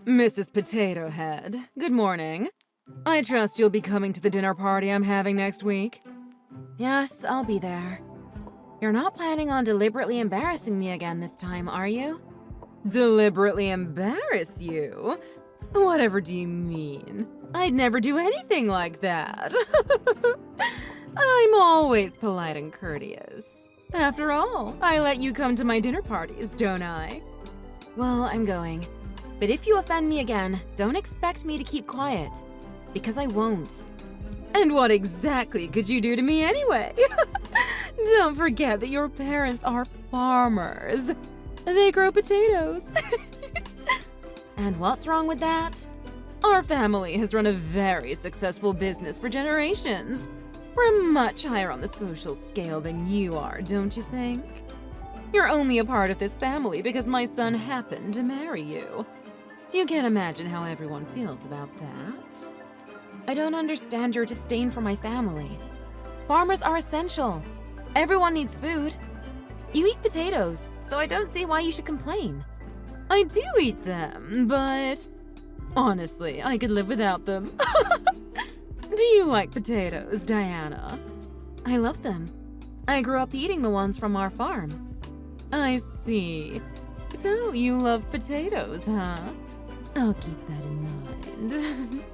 Mrs. Potato Head, good morning. I trust you'll be coming to the dinner party I'm having next week. Yes, I'll be there. You're not planning on deliberately embarrassing me again this time, are you? Deliberately embarrass you? Whatever do you mean? I'd never do anything like that. I'm always polite and courteous. After all, I let you come to my dinner parties, don't I? Well, I'm going. But if you offend me again, don't expect me to keep quiet. Because I won't. And what exactly could you do to me anyway? Don't forget that your parents are farmers. They grow potatoes. And what's wrong with that? Our family has run a very successful business for generations. We're much higher on the social scale than you are, don't you think? You're only a part of this family because my son happened to marry you. You can't imagine how everyone feels about that. I don't understand your disdain for my family. Farmers are essential. Everyone needs food. You eat potatoes, so I don't see why you should complain. I do eat them, but honestly, I could live without them. Do you like potatoes, Diana? I love them. I grew up eating the ones from our farm. I see. So you love potatoes, huh? I'll keep that in mind.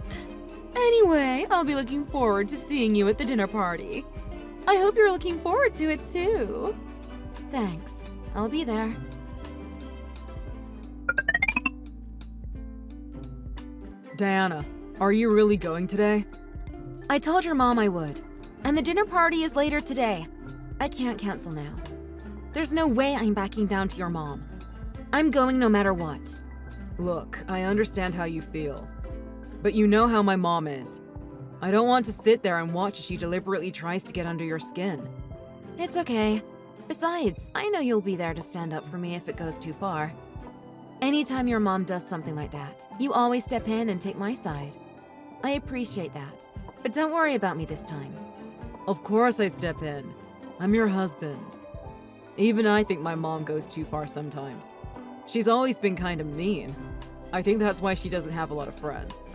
Anyway, I'll be looking forward to seeing you at the dinner party. I hope you're looking forward to it too. Thanks. I'll be there. Diana, are you really going today? I told your mom I would. And the dinner party is later today. I can't cancel now. There's no way I'm backing down to your mom. I'm going no matter what. Look, I understand how you feel. But you know how my mom is. I don't want to sit there and watch as she deliberately tries to get under your skin. It's okay. Besides, I know you'll be there to stand up for me if it goes too far. Anytime your mom does something like that, you always step in and take my side. I appreciate that. But don't worry about me this time. Of course I step in. I'm your husband. Even I think my mom goes too far sometimes. She's always been kind of mean. I think that's why she doesn't have a lot of friends.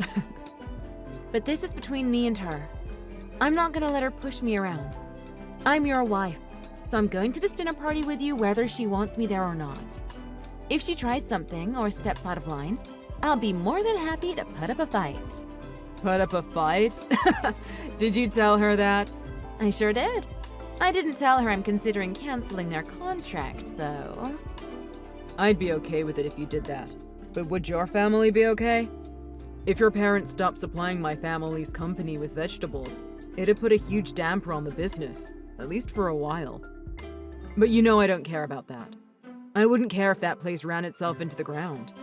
But this is between me and her. I'm not gonna let her push me around. I'm your wife, so I'm going to this dinner party with you whether she wants me there or not. If she tries something or steps out of line, I'll be more than happy to put up a fight. Put up a fight? Did you tell her that? I sure did. I didn't tell her I'm considering canceling their contract, though. I'd be okay with it if you did that. But would your family be okay? If your parents stopped supplying my family's company with vegetables, it'd put a huge damper on the business, at least for a while. But you know I don't care about that. I wouldn't care if that place ran itself into the ground.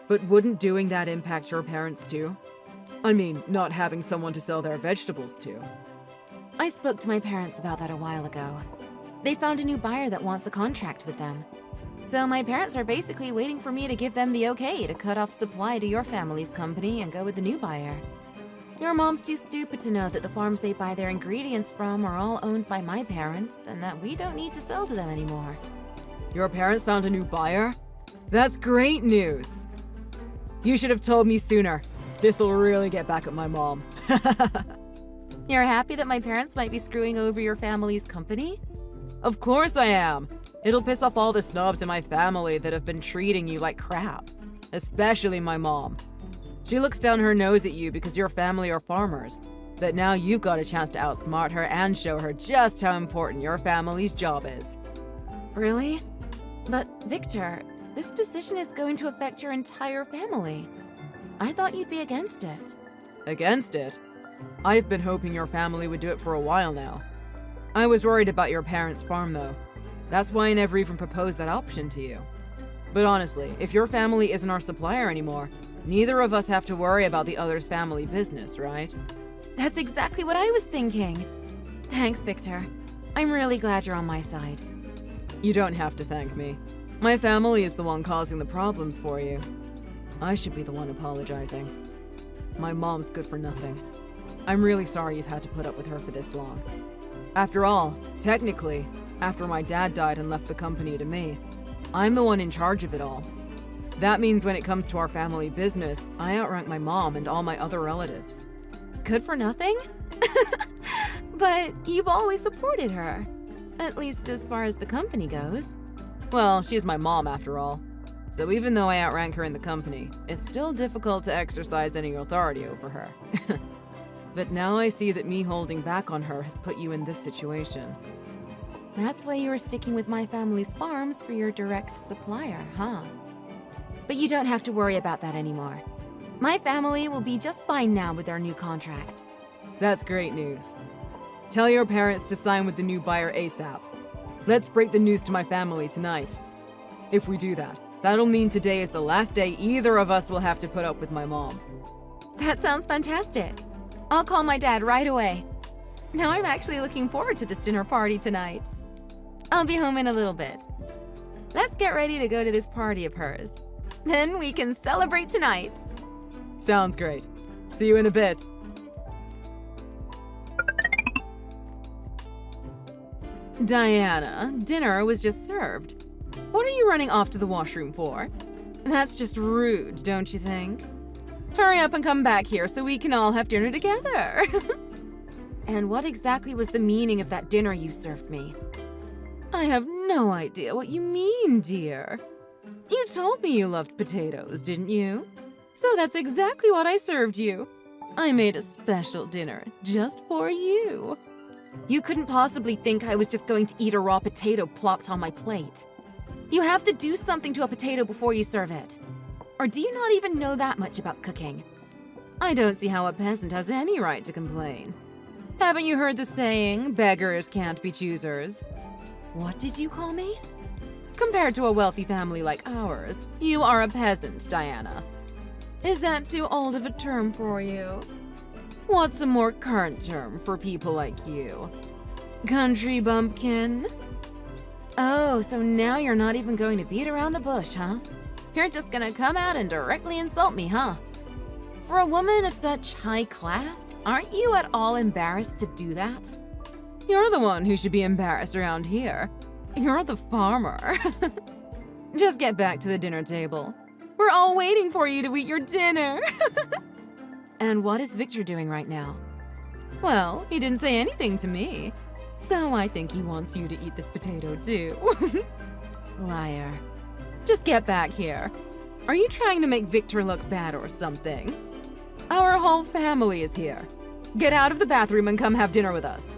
But wouldn't doing that impact your parents too? I mean, not having someone to sell their vegetables to. I spoke to my parents about that a while ago. They found a new buyer that wants a contract with them. So my parents are basically waiting for me to give them the okay to cut off supply to your family's company and go with the new buyer. Your mom's too stupid to know that the farms they buy their ingredients from are all owned by my parents and that we don't need to sell to them anymore. Your parents found a new buyer? That's great news! You should have told me sooner. This'll really get back at my mom. You're happy that my parents might be screwing over your family's company? Of course I am! It'll piss off all the snobs in my family that have been treating you like crap. Especially my mom. She looks down her nose at you because your family are farmers. But now you've got a chance to outsmart her and show her just how important your family's job is. Really? But Victor, this decision is going to affect your entire family. I thought you'd be against it. Against it? I've been hoping your family would do it for a while now. I was worried about your parents' farm though. That's why I never even proposed that option to you. But honestly, if your family isn't our supplier anymore, neither of us have to worry about the other's family business, right? That's exactly what I was thinking. Thanks, Victor. I'm really glad you're on my side. You don't have to thank me. My family is the one causing the problems for you. I should be the one apologizing. My mom's good for nothing. I'm really sorry you've had to put up with her for this long. After all, technically, after my dad died and left the company to me, I'm the one in charge of it all. That means when it comes to our family business, I outrank my mom and all my other relatives. Good for nothing? But you've always supported her. At least as far as the company goes. Well, she's my mom after all. So even though I outrank her in the company, it's still difficult to exercise any authority over her. But now I see that me holding back on her has put you in this situation. That's why you were sticking with my family's farms for your direct supplier, huh? But you don't have to worry about that anymore. My family will be just fine now with our new contract. That's great news. Tell your parents to sign with the new buyer ASAP. Let's break the news to my family tonight. If we do that, that'll mean today is the last day either of us will have to put up with my mom. That sounds fantastic. I'll call my dad right away. Now I'm actually looking forward to this dinner party tonight. I'll be home in a little bit. Let's get ready to go to this party of hers. Then we can celebrate tonight. Sounds great. See you in a bit. Diana, dinner was just served. What are you running off to the washroom for? That's just rude, don't you think? Hurry up and come back here so we can all have dinner together. And what exactly was the meaning of that dinner you served me? I have no idea what you mean, dear. You told me you loved potatoes, didn't you? So that's exactly what I served you. I made a special dinner just for you. You couldn't possibly think I was just going to eat a raw potato plopped on my plate. You have to do something to a potato before you serve it. Or do you not even know that much about cooking? I don't see how a peasant has any right to complain. Haven't you heard the saying, beggars can't be choosers? What did you call me? Compared to a wealthy family like ours, you are a peasant, Diana. Is that too old of a term for you? What's a more current term for people like you? Country bumpkin? Oh, so now you're not even going to beat around the bush, huh? You're just gonna come out and directly insult me, huh? For a woman of such high class, aren't you at all embarrassed to do that? You're the one who should be embarrassed around here. You're the farmer. Just get back to the dinner table. We're all waiting for you to eat your dinner. And what is Victor doing right now? Well, he didn't say anything to me. So I think he wants you to eat this potato too. Liar. Just get back here. Are you trying to make Victor look bad or something? Our whole family is here. Get out of the bathroom and come have dinner with us.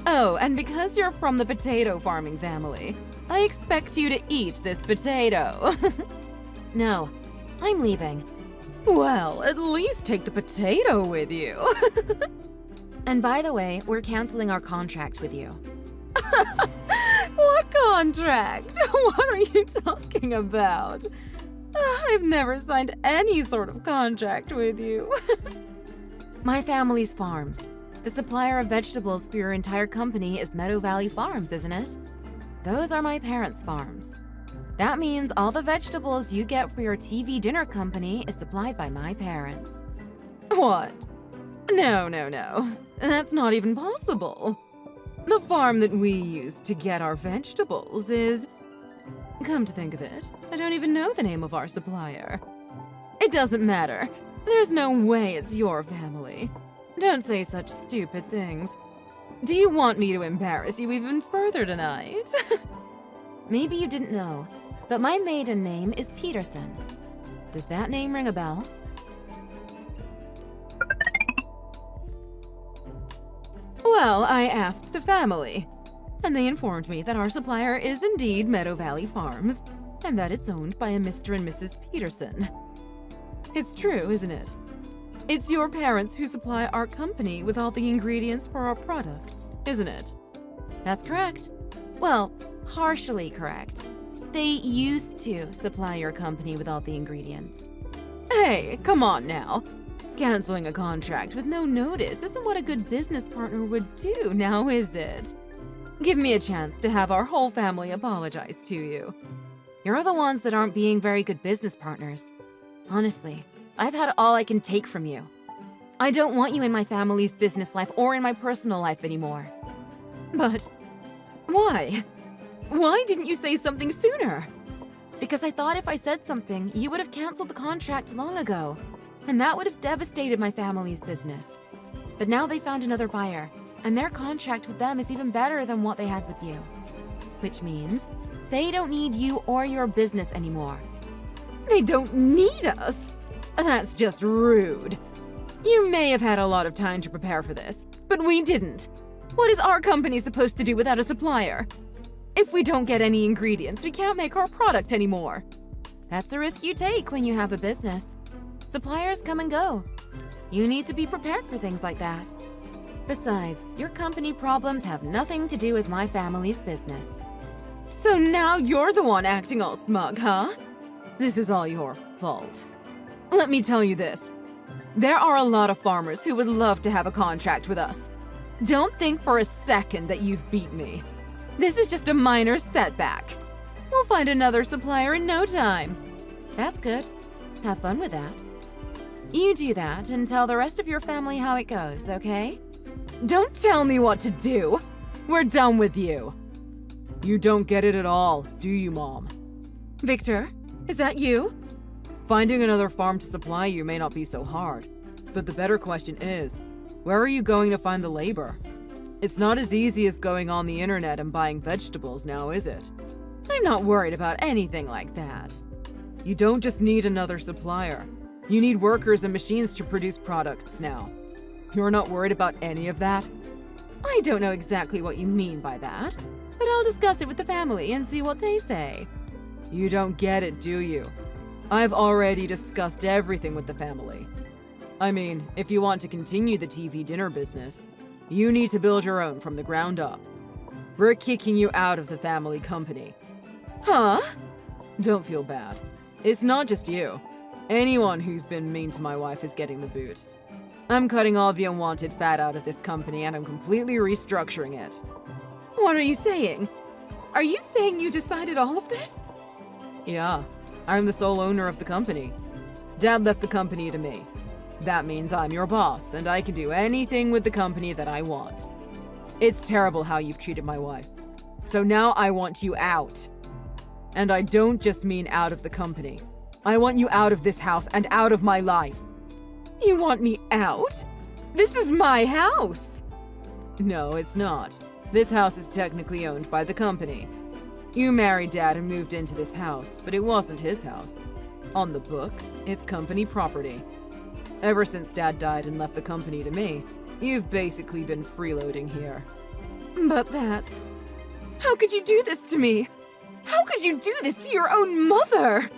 Oh, and because you're from the potato farming family, I expect you to eat this potato. No, I'm leaving. Well, at least take the potato with you. And by the way, we're canceling our contract with you. What contract? What are you talking about? I've never signed any sort of contract with you. My family's farms. The supplier of vegetables for your entire company is Meadow Valley Farms, isn't it? Those are my parents' farms. That means all the vegetables you get for your TV dinner company is supplied by my parents. What? No. That's not even possible. The farm that we use to get our vegetables is... Come to think of it, I don't even know the name of our supplier. It doesn't matter. There's no way it's your family. Don't say such stupid things. Do you want me to embarrass you even further tonight? Maybe you didn't know, but my maiden name is Peterson. Does that name ring a bell? Well, I asked the family, and they informed me that our supplier is indeed Meadow Valley Farms, and that it's owned by a Mr. and Mrs. Peterson. It's true, isn't it? It's your parents who supply our company with all the ingredients for our products, isn't it? That's correct. Well, partially correct. They used to supply your company with all the ingredients. Hey, come on now. Canceling a contract with no notice isn't what a good business partner would do, now is it? Give me a chance to have our whole family apologize to you. You're the ones that aren't being very good business partners. Honestly, I've had all I can take from you. I don't want you in my family's business life or in my personal life anymore. But why? Why didn't you say something sooner? Because I thought if I said something, you would have canceled the contract long ago. And that would have devastated my family's business. But now they found another buyer, and their contract with them is even better than what they had with you. Which means they don't need you or your business anymore. They don't need us? That's just rude. You may have had a lot of time to prepare for this, but we didn't. What is our company supposed to do without a supplier? If we don't get any ingredients, we can't make our product anymore. That's a risk you take when you have a business. Suppliers come and go. You need to be prepared for things like that. Besides, your company problems have nothing to do with my family's business. So now you're the one acting all smug, huh? This is all your fault. Let me tell you this. There are a lot of farmers who would love to have a contract with us. Don't think for a second that you've beat me. This is just a minor setback. We'll find another supplier in no time. That's good. Have fun with that. You do that and tell the rest of your family how it goes, okay? Don't tell me what to do. We're done with you. You don't get it at all, do you, Mom? Victor, is that you? Finding another farm to supply you may not be so hard, but the better question is, where are you going to find the labor? It's not as easy as going on the internet and buying vegetables now, is it? I'm not worried about anything like that. You don't just need another supplier. You need workers and machines to produce products now. You're not worried about any of that? I don't know exactly what you mean by that, but I'll discuss it with the family and see what they say. You don't get it, do you? I've already discussed everything with the family. I mean, if you want to continue the TV dinner business, you need to build your own from the ground up. We're kicking you out of the family company. Huh? Don't feel bad. It's not just you. Anyone who's been mean to my wife is getting the boot. I'm cutting all the unwanted fat out of this company and I'm completely restructuring it. What are you saying? Are you saying you decided all of this? Yeah, I'm the sole owner of the company. Dad left the company to me. That means I'm your boss and I can do anything with the company that I want. It's terrible how you've treated my wife. So now I want you out. And I don't just mean out of the company. I want you out of this house and out of my life. You want me out? This is my house. No, it's not. This house is technically owned by the company. You married Dad and moved into this house, but it wasn't his house. On the books, it's company property. Ever since Dad died and left the company to me, you've basically been freeloading here. But that's... How could you do this to me? How could you do this to your own mother?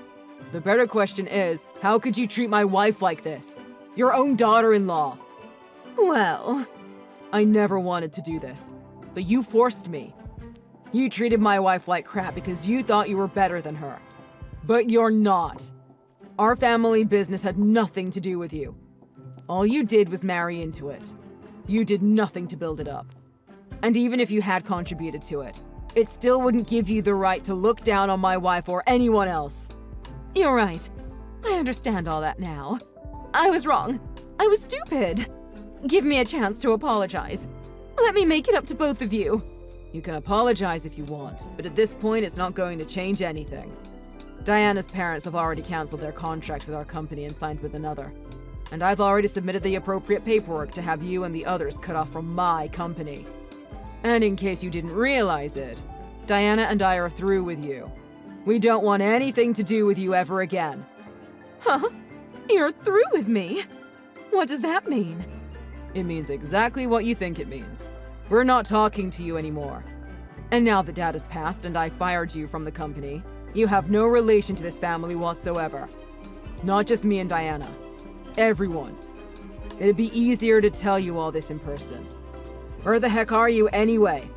The better question is, how could you treat my wife like this? Your own daughter-in-law. Well, I never wanted to do this, but you forced me. You treated my wife like crap because you thought you were better than her. But you're not. Our family business had nothing to do with you. All you did was marry into it. You did nothing to build it up. And even if you had contributed to it, it still wouldn't give you the right to look down on my wife or anyone else. You're right. I understand all that now. I was wrong. I was stupid. Give me a chance to apologize. Let me make it up to both of you. You can apologize if you want, but at this point it's not going to change anything. Diana's parents have already canceled their contract with our company and signed with another. And I've already submitted the appropriate paperwork to have you and the others cut off from my company. And in case you didn't realize it, Diana and I are through with you. We don't want anything to do with you ever again. Huh? You're through with me? What does that mean? It means exactly what you think it means. We're not talking to you anymore. And now that Dad has passed and I fired you from the company, you have no relation to this family whatsoever. Not just me and Diana. Everyone. It'd be easier to tell you all this in person. Where the heck are you anyway?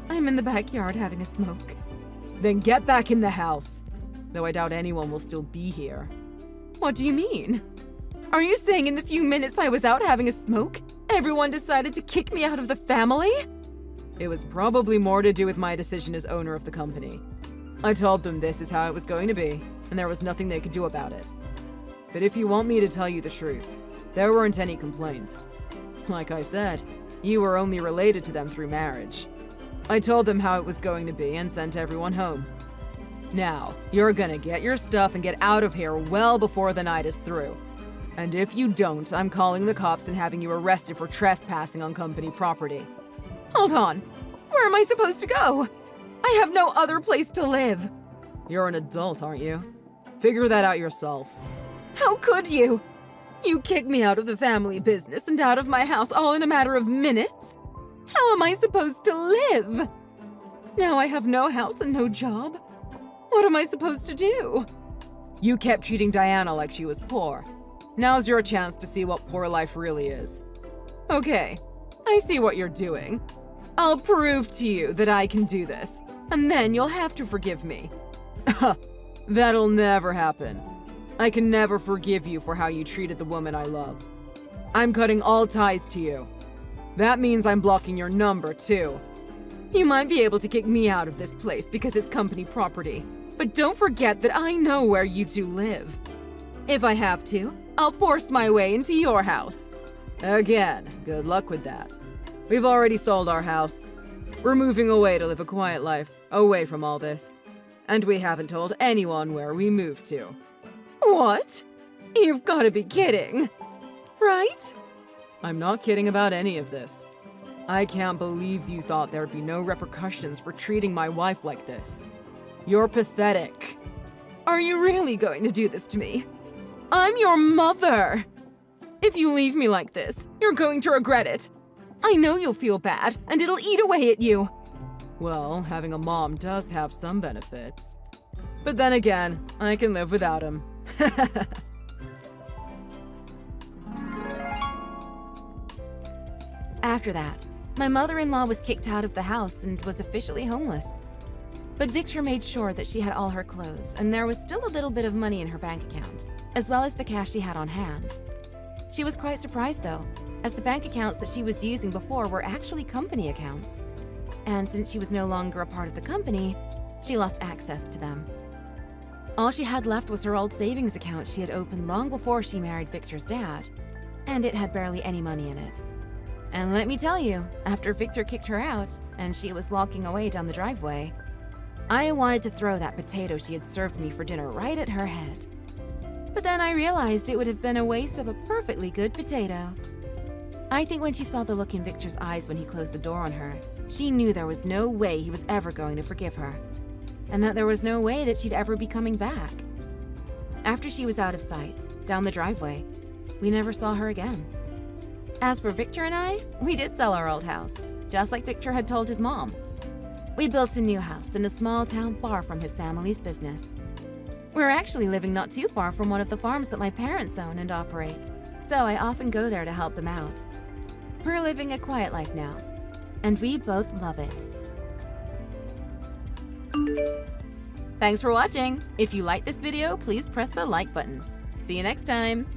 I'm in the backyard having a smoke. Then get back in the house. Though I doubt anyone will still be here. What do you mean? Are you saying in the few minutes I was out having a smoke, everyone decided to kick me out of the family? It was probably more to do with my decision as owner of the company. I told them this is how it was going to be, and there was nothing they could do about it. But if you want me to tell you the truth, there weren't any complaints. Like I said, you were only related to them through marriage. I told them how it was going to be and sent everyone home. Now, you're gonna get your stuff and get out of here well before the night is through. And if you don't, I'm calling the cops and having you arrested for trespassing on company property. Hold on. Where am I supposed to go? I have no other place to live. You're an adult, aren't you? Figure that out yourself. How could you? You kicked me out of the family business and out of my house all in a matter of minutes? How am I supposed to live? Now I have no house and no job. What am I supposed to do? You kept treating Diana like she was poor. Now's your chance to see what poor life really is. Okay, I see what you're doing. I'll prove to you that I can do this, and then you'll have to forgive me. That'll never happen. I can never forgive you for how you treated the woman I love. I'm cutting all ties to you. That means I'm blocking your number, too. You might be able to kick me out of this place because it's company property, but don't forget that I know where you two live. If I have to, I'll force my way into your house. Again, good luck with that. We've already sold our house. We're moving away to live a quiet life, away from all this. And we haven't told anyone where we moved to. What? You've got to be kidding. Right? I'm not kidding about any of this. I can't believe you thought there'd be no repercussions for treating my wife like this. You're pathetic. Are you really going to do this to me? I'm your mother. If you leave me like this, you're going to regret it. I know you'll feel bad, and it'll eat away at you. Well, having a mom does have some benefits. But then again, I can live without him. After that, my mother-in-law was kicked out of the house and was officially homeless. But Victor made sure that she had all her clothes, and there was still a little bit of money in her bank account, as well as the cash she had on hand. She was quite surprised, though, as the bank accounts that she was using before were actually company accounts. And since she was no longer a part of the company, she lost access to them. All she had left was her old savings account she had opened long before she married Victor's dad, and it had barely any money in it. And let me tell you, after Victor kicked her out and she was walking away down the driveway, I wanted to throw that potato she had served me for dinner right at her head. But then I realized it would have been a waste of a perfectly good potato. I think when she saw the look in Victor's eyes when he closed the door on her, she knew there was no way he was ever going to forgive her, and that there was no way that she'd ever be coming back. After she was out of sight, down the driveway, we never saw her again. As for Victor and I, we did sell our old house, just like Victor had told his mom. We built a new house in a small town far from his family's business. We're actually living not too far from one of the farms that my parents own and operate, so I often go there to help them out. We're living a quiet life now, and we both love it. Thanks for watching! If you liked this video, please press the like button. See you next time!